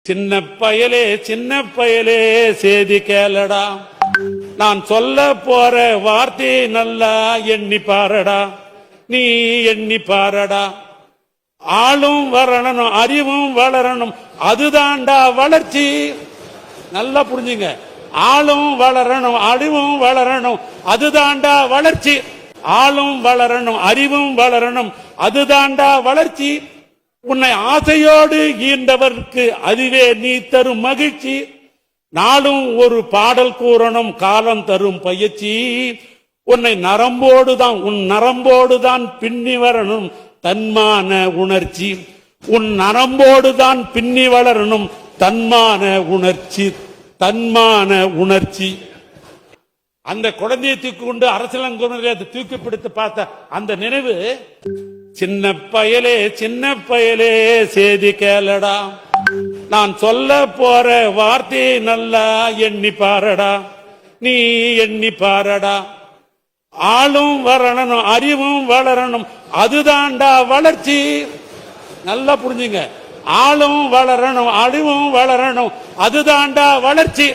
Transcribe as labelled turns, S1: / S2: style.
S1: சின்ன பயலே சேதி கேளடா, நான் சொல்ல போற வார்த்தை நல்லா எண்ணி பாரடா, நீ எண்ணி பாரடா. ஆளும் வரணும், அறிவும் வளரணும், அதுதான்டா வளர்ச்சி. நல்லா புரிஞ்சுங்க. ஆளும் வளரணும், அறிவும் வளரணும், அதுதான்டா வளர்ச்சி. ஆளும் வளரணும், அறிவும் வளரணும், அதுதான்டா வளர்ச்சி. உன்னை ஆசையோடு ஈண்டவருக்கு அதுவே நீ தரும் மகிழ்ச்சி. நாளும் ஒரு பாடல் கூறணும், காலம் தரும் பயிற்சி. உன்னை நரம்போடுதான், உன் நரம்போடுதான் பின்னி வரணும் தன்மான உணர்ச்சி. உன் நரம்போடுதான் பின்னி வளரணும் தன்மான உணர்ச்சி, தன்மான உணர்ச்சி. அந்த குழந்தையை தூக்கி கொண்டு அரசியலங்குறையை தூக்கி பிடித்து பார்த்த அந்த நினைவு. சின்ன பயலே சேதி கேளடா, நான் சொல்ல போற வார்த்தை நல்லா எண்ணி பாரடா, நீ எண்ணி பாரடா. ஆளும் வரணும், அறிவும் வளரணும், அதுதான்டா வளர்ச்சி. நல்லா புரிஞ்சுங்க. ஆளும் வளரணும், அறிவும் வளரணும், அதுதான்டா வளர்ச்சி.